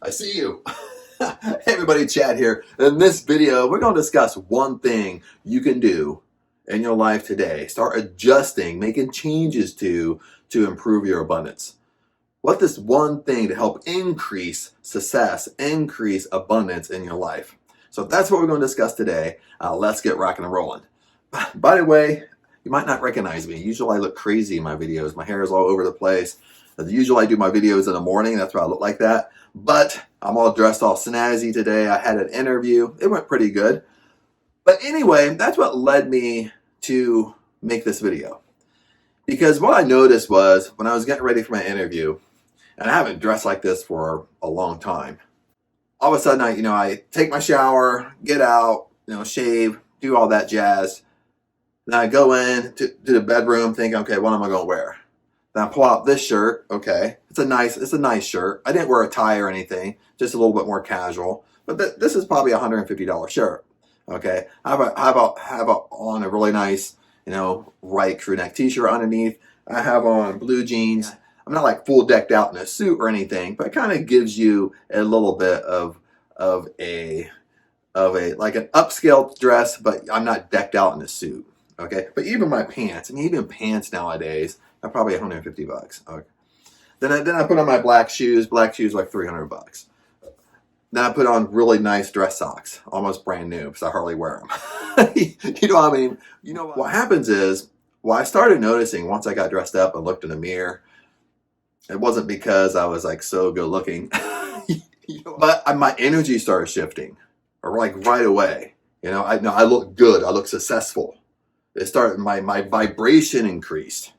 I see you. Hey everybody, Chad here. In this video, we're going to discuss one thing you can do in your life today. Start adjusting, making changes to improve your abundance. What this one thing to help increase success, increase abundance in your life. So that's what we're going to discuss today. Let's get rocking and rolling. By the way, you might not recognize me. Usually I look crazy in my videos. My hair is all over the place. Usually I do my videos in the morning. That's why I look like that. But I'm all dressed all snazzy today. I had an interview. It went pretty good. But anyway, that's what led me to make this video. Because what I noticed was when I was getting ready for my interview, and I haven't dressed like this for a long time, all of a sudden I take my shower, get out, shave, do all that jazz. Then I go in to the bedroom thinking, okay, what am I going to wear? Then I pull out this shirt. Okay, it's a nice shirt. I didn't wear a tie or anything, just a little bit more casual. But this is probably a $150 shirt. Okay, I have on a really nice, right crew neck t-shirt underneath. I have on blue jeans. I'm not like full decked out in a suit or anything, but it kind of gives you a little bit of a like an upscale dress, but I'm not decked out in a suit. Okay, but even my pants, even pants nowadays are probably $150. Okay, then I put on my black shoes. Black shoes like $300. Then I put on really nice dress socks, almost brand new, because I hardly wear them. You know what I mean? You know what happens is, well, I started noticing once I got dressed up and looked in the mirror, it wasn't because I was like so good looking, but my energy started shifting, or like right away. I look good. I look successful. It started, my vibration increased.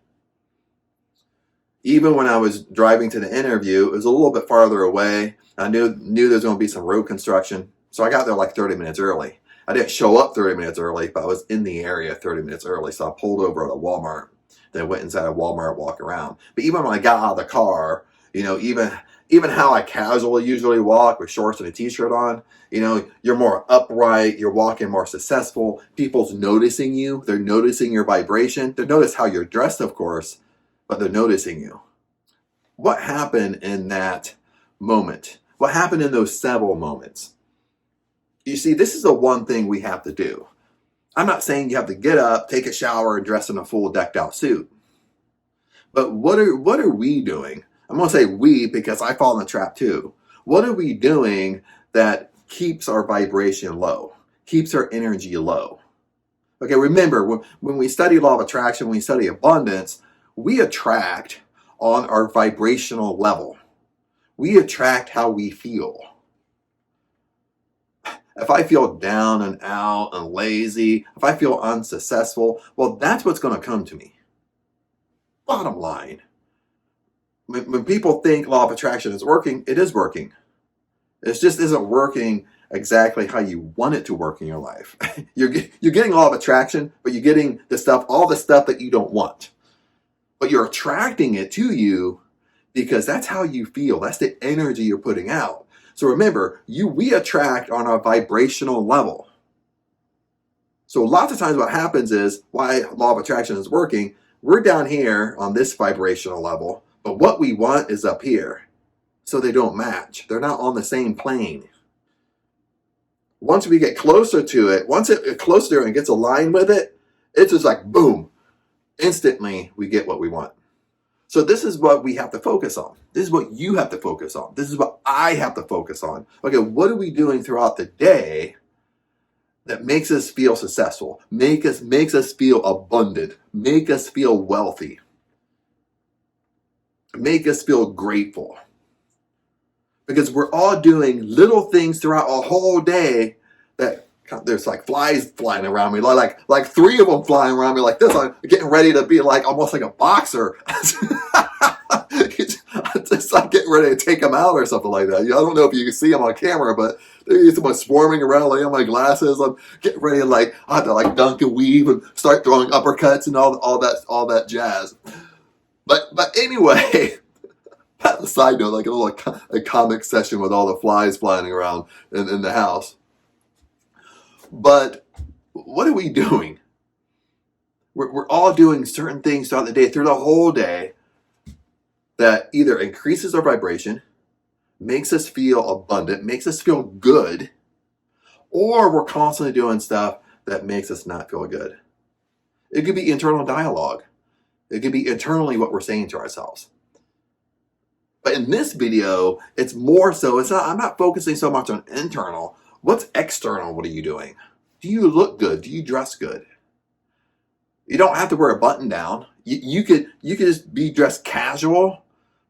Even when I was driving to the interview, it was a little bit farther away. I knew there was going to be some road construction. So I got there like 30 minutes early. I didn't show up 30 minutes early, but I was in the area 30 minutes early. So I pulled over at a Walmart, then went inside a Walmart, walk around. But even when I got out of the car, even how I casually usually walk with shorts and a t-shirt on, you're more upright, you're walking more successful. People's noticing you. They're noticing your vibration. They notice how you're dressed, of course, but they're noticing you. What happened in that moment? What happened in those several moments? You see, this is the one thing we have to do. I'm not saying you have to get up, take a shower, and dress in a full decked out suit. But what are we doing? I'm going to say we because I fall in the trap too. What are we doing that keeps our vibration low, keeps our energy low? Okay, remember, when we study law of attraction, when we study abundance, we attract on our vibrational level. We attract how we feel. If I feel down and out and lazy, if I feel unsuccessful, well, that's what's going to come to me. Bottom line. When people think law of attraction is working, it is working. It just isn't working exactly how you want it to work in your life. You're getting law of attraction, but you're getting all the stuff that you don't want. But you're attracting it to you because that's how you feel. That's the energy you're putting out. So remember, we attract on a vibrational level. So lots of times what happens is why law of attraction is working, we're down here on this vibrational level, but what we want is up here. So they don't match. They're not on the same plane. Once we get closer to it, once it closer and gets aligned with it, it's just like boom. Instantly we get what we want. So this is what we have to focus on. This is what you have to focus on. This is what I have to focus on. Okay, what are we doing throughout the day that makes us feel successful, makes us feel abundant, make us feel wealthy, make us feel grateful? Because we're all doing little things throughout a whole day that there's like flies flying around me, like 3 of them flying around me like this. I'm getting ready to be like almost like a boxer. It's like getting ready to take them out or something like that. I don't know if you can see them on camera, but there's someone swarming around, like on my glasses. I'm getting ready to I have to dunk and weave and start throwing uppercuts and all that jazz. But anyway. A side note, like a comic session with all the flies flying around in the house. But what are we doing? We're all doing certain things through the whole day that either increases our vibration, makes us feel abundant, makes us feel good, or we're constantly doing stuff that makes us not feel good. It could be internal dialogue. It could be internally what we're saying to ourselves. But in this video, it's more so, I'm not focusing so much on internal. What's external? What are you doing? Do you look good? Do you dress good? You don't have to wear a button down. You could just be dressed casual,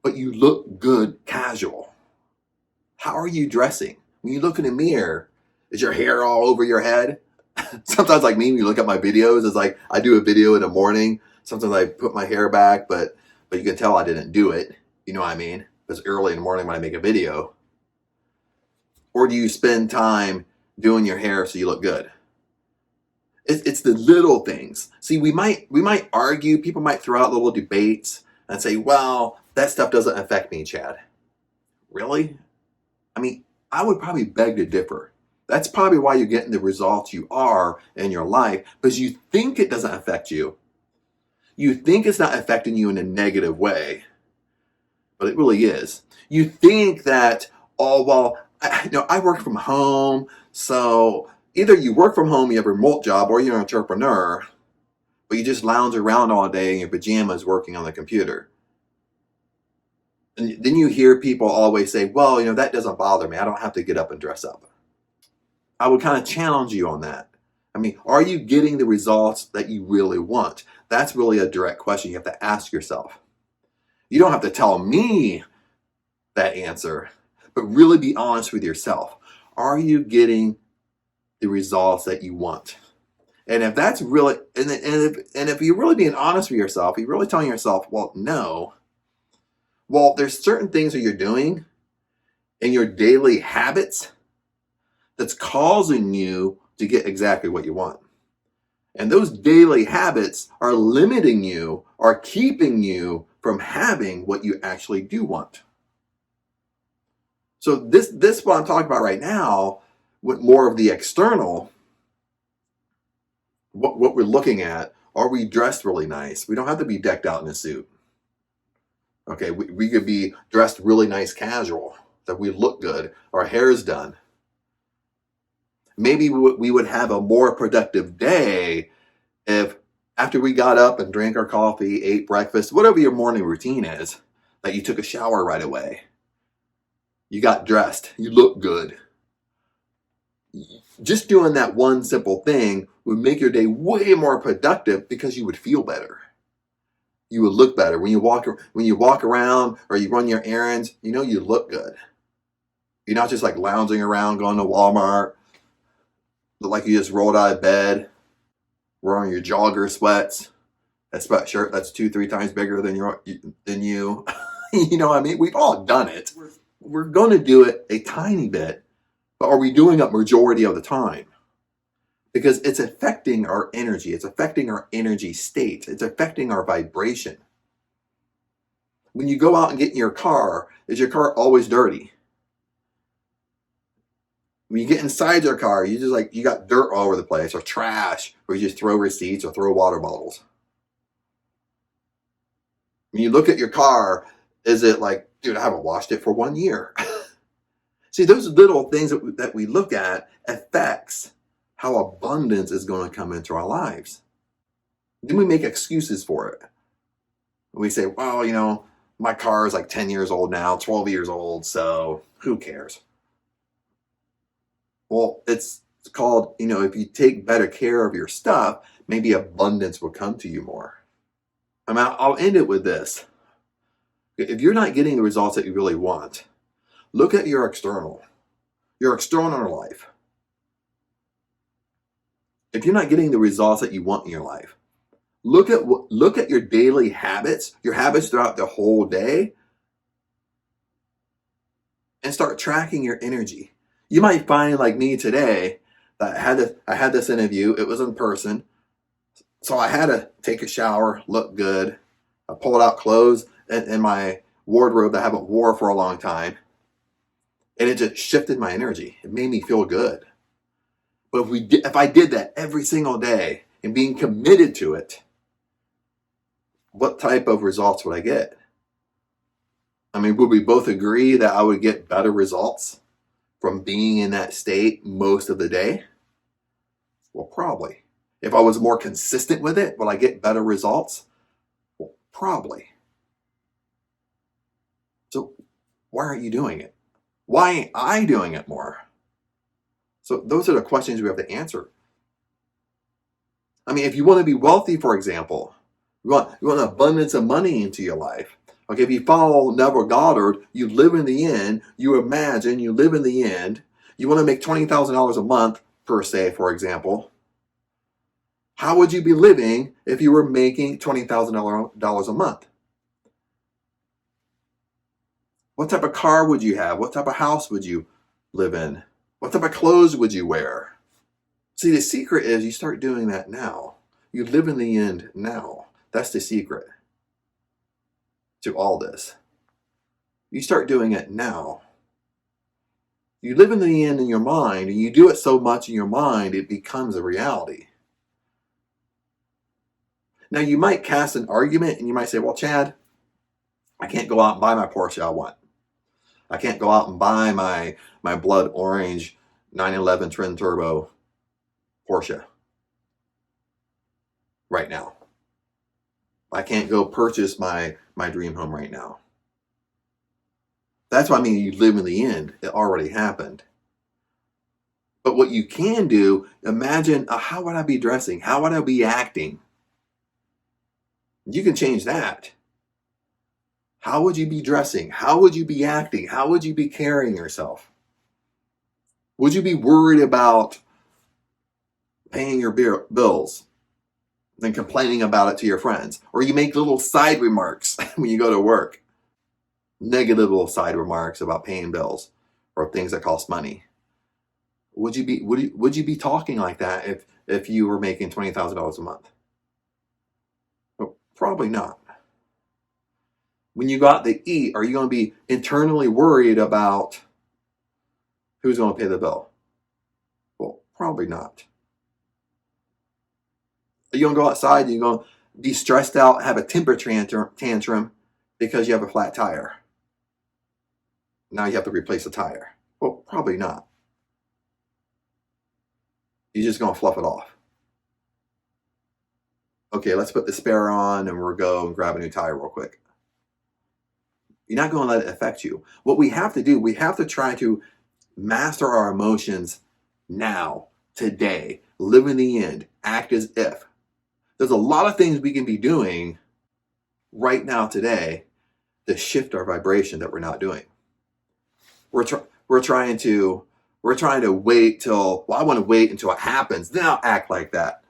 but you look good casual. How are you dressing? When you look in the mirror, is your hair all over your head? Sometimes like me, when you look at my videos, it's like I do a video in the morning. Sometimes I put my hair back, but you can tell I didn't do it. You know what I mean? It's early in the morning when I make a video. Or do you spend time doing your hair so you look good? It's the little things. See, we might argue, people might throw out little debates and say, well, that stuff doesn't affect me, Chad. Really? I mean, I would probably beg to differ. That's probably why you're getting the results you are in your life, because you think it doesn't affect you. You think it's not affecting you in a negative way, but it really is. You think that, oh, well, I work from home, so either you work from home, you have a remote job, or you're an entrepreneur, but you just lounge around all day in your pajamas working on the computer. And then you hear people always say, well, that doesn't bother me. I don't have to get up and dress up. I would kind of challenge you on that. I mean, are you getting the results that you really want? That's really a direct question you have to ask yourself. You don't have to tell me that answer, but really be honest with yourself. Are you getting the results that you want? And if that's really, and if you're really being honest with yourself, you're really telling yourself, well, no. Well, there's certain things that you're doing in your daily habits that's causing you to get exactly what you want. And those daily habits are limiting you, are keeping you from having what you actually do want. So this what I'm talking about right now, with more of the external, what we're looking at, are we dressed really nice? We don't have to be decked out in a suit. Okay, we could be dressed really nice casual, that we look good, our hair's done. Maybe we would have a more productive day if after we got up and drank our coffee, ate breakfast, whatever your morning routine is, that you took a shower right away. You got dressed, you look good. Just doing that one simple thing would make your day way more productive because you would feel better. You would look better. When you walk around or you run your errands, you look good. You're not just like lounging around, going to Walmart, look like you just rolled out of bed, wearing your jogger sweats, that sweatshirt that's 2-3 times bigger than you. You know what I mean? We've all done it. We're going to do it a tiny bit, but are we doing it majority of the time? Because it's affecting our energy. It's affecting our energy state. It's affecting our vibration. When you go out and get in your car, is your car always dirty? When you get inside your car, you got dirt all over the place, or trash, or you just throw receipts or throw water bottles. When you look at your car, is it like, dude, I haven't washed it for 1 year? See, those little things that we look at affects how abundance is going to come into our lives. Then we make excuses for it. We say, well, my car is like 10 years old now, 12 years old, so who cares? Well, it's called, if you take better care of your stuff, maybe abundance will come to you more. I'll end it with this. If you're not getting the results that you really want, look at your external life. If you're not getting the results that you want in your life, look at your daily habits, your habits throughout the whole day, and start tracking your energy. You might find, like me today, that I had this interview. It was in person, so I had to take a shower, look good. I pulled out clothes in my wardrobe that I haven't wore for a long time, and it just shifted my energy. It made me feel good. But if I did that every single day and being committed to it, what type of results would I get? I mean, would we both agree that I would get better results from being in that state most of the day? Well, probably. If I was more consistent with it, would I get better results? Well, probably. So why aren't you doing it? Why ain't I doing it more? So those are the questions we have to answer. I mean, if you want to be wealthy, for example, you want an abundance of money into your life. Okay, if you follow Neville Goddard, you live in the end, you imagine you live in the end, you want to make $20,000 a month per se, for example. How would you be living if you were making $20,000 a month? What type of car would you have? What type of house would you live in? What type of clothes would you wear? See, the secret is you start doing that now. You live in the end now. That's the secret to all this. You start doing it now. You live in the end in your mind, and you do it so much in your mind, it becomes a reality. Now, you might cast an argument, and you might say, well, Chad, I can't go out and buy my Porsche I want. I can't go out and buy my blood orange 911 twin turbo Porsche right now. I can't go purchase my dream home right now. That's what I mean, you live in the end. It already happened. But what you can do, imagine, how would I be dressing? How would I be acting? You can change that. How would you be dressing? How would you be acting? How would you be carrying yourself? Would you be worried about paying your bills, then complaining about it to your friends? Or you make little side remarks when you go to work, negative little side remarks about paying bills or things that cost money. Would you be talking like that if you were making $20,000 a month? Well, probably not. When you go out to eat, are you going to be internally worried about who's going to pay the bill? Well, probably not. Are you going to go outside and you're going to be stressed out, have a temper tantrum because you have a flat tire? Now you have to replace the tire. Well, probably not. You're just going to fluff it off. Okay, let's put the spare on and we'll go and grab a new tire real quick. You're not going to let it affect you. What we have to do, we have to try to master our emotions now, today, live in the end, act as if. There's a lot of things we can be doing right now, today, to shift our vibration that we're not doing. We're trying to wait till, well, I want to wait until it happens, then I'll act like that.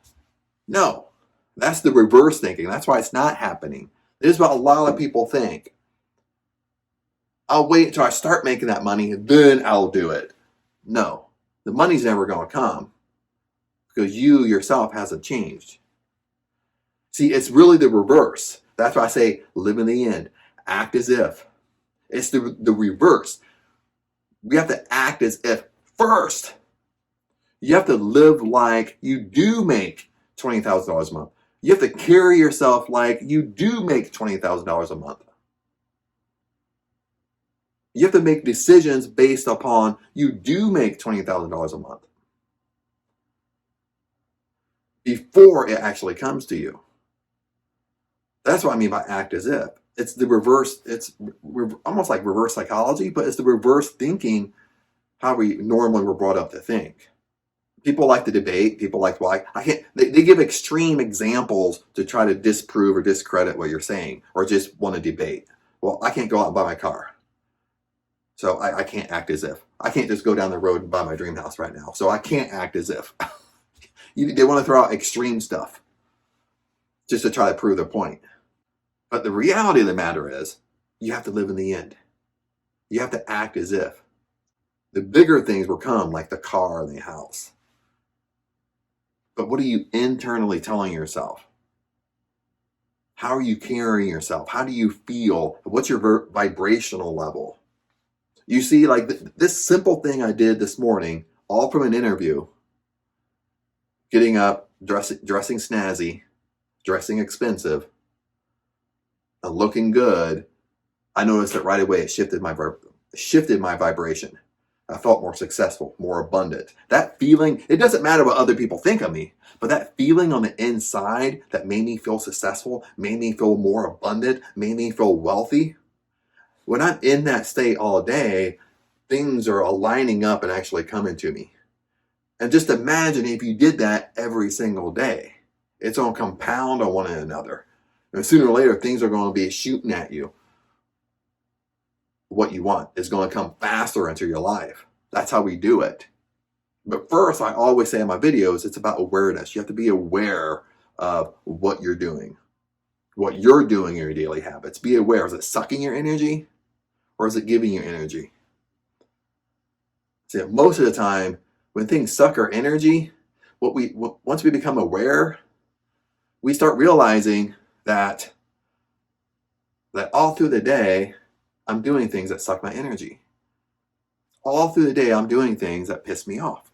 No, that's the reverse thinking. That's why it's not happening. This is what a lot of people think. I'll wait until I start making that money, and then I'll do it. No, the money's never going to come because you yourself hasn't changed. See, it's really the reverse. That's why I say live in the end, act as if. It's the reverse. We have to act as if first. You have to live like you do make $20,000 a month. You have to carry yourself like you do make $20,000 a month. You have to make decisions based upon you do make $20,000 a month before it actually comes to you. That's what I mean by act as if. It's the reverse. It's almost like reverse psychology, but it's the reverse thinking how we normally were brought up to think. People like to debate. People like, why I can't. They give extreme examples to try to disprove or discredit what you're saying, or just want to debate. Well, I can't go out and buy my car. So I can't act as if. I can't just go down the road and buy my dream house right now. So I can't act as if. They want to throw out extreme stuff just to try to prove their point. But the reality of the matter is, you have to live in the end. You have to act as if. The bigger things will come, like the car and the house. But what are you internally telling yourself? How are you carrying yourself? How do you feel? What's your vibrational level? You see, like this simple thing I did this morning, all from an interview, getting up, dressing snazzy, dressing expensive, and looking good, I noticed that right away it shifted my vibration. I felt more successful, more abundant. That feeling, it doesn't matter what other people think of me, but that feeling on the inside that made me feel successful, made me feel more abundant, made me feel wealthy. When I'm in that state all day, things are aligning up and actually coming to me. And just imagine if you did that every single day. It's going to compound on one another. And sooner or later, things are going to be shooting at you. What you want is going to come faster into your life. That's how we do it. But first, I always say in my videos, it's about awareness. You have to be aware of what you're doing in your daily habits. Be aware. Is it sucking your energy or is it giving you energy? See, most of the time, when things suck our energy, once we become aware, we start realizing that all through the day, I'm doing things that suck my energy. All through the day, I'm doing things that piss me off.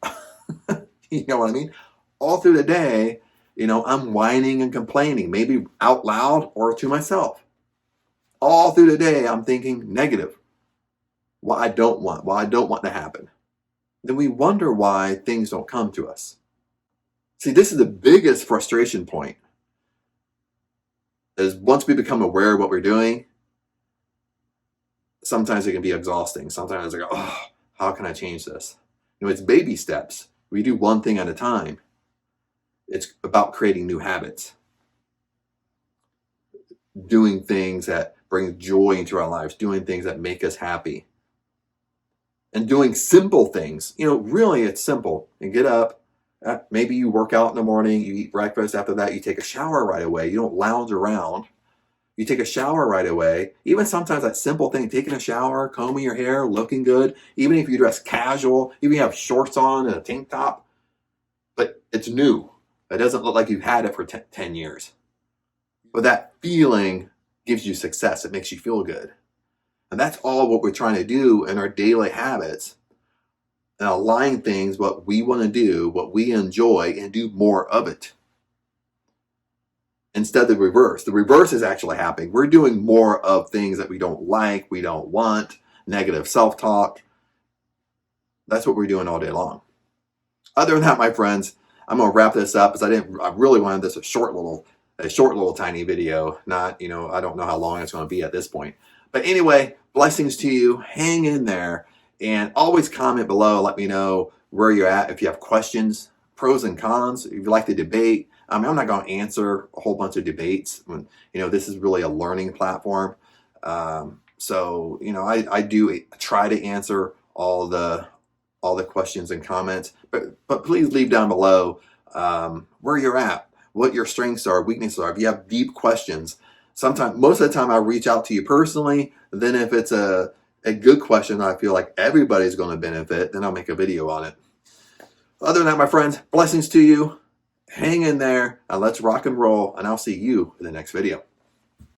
You know what I mean? All through the day, I'm whining and complaining, maybe out loud or to myself. All through the day, I'm thinking negative. What I don't want to happen. Then we wonder why things don't come to us. See, this is the biggest frustration point. Is once we become aware of what we're doing, sometimes it can be exhausting. Sometimes I go, oh, how can I change this? It's baby steps. We do one thing at a time. It's about creating new habits. Doing things that bring joy into our lives. Doing things that make us happy. And doing simple things. Really it's simple. And get up. Maybe you work out in the morning. You eat breakfast. After that, you take a shower right away. You don't lounge around. You take a shower right away. Even sometimes that simple thing, taking a shower, combing your hair, looking good, even if you dress casual, even if you have shorts on and a tank top, but it's new. It doesn't look like you've had it for 10 years. But that feeling gives you success. It makes you feel good. And that's all what we're trying to do in our daily habits and align things, what we want to do, what we enjoy, and do more of it. Instead of the reverse. The reverse is actually happening. We're doing more of things that we don't like, we don't want, negative self-talk. That's what we're doing all day long. Other than that, my friends, I'm going to wrap this up because I really wanted this a short little tiny video. Not, I don't know how long it's going to be at this point. But anyway, blessings to you. Hang in there and always comment below. Let me know where you're at. If you have questions, pros and cons, if you like to debate. I'm not going to answer a whole bunch of debates when, this is really a learning platform. So, I do try to answer all the questions and comments, but please leave down below where you're at, what your strengths are, weaknesses are. If you have deep questions, most of the time I reach out to you personally. Then if it's a good question, I feel like everybody's going to benefit, then I'll make a video on it. Other than that, my friends, blessings to you. Hang in there and let's rock and roll, and I'll see you in the next video.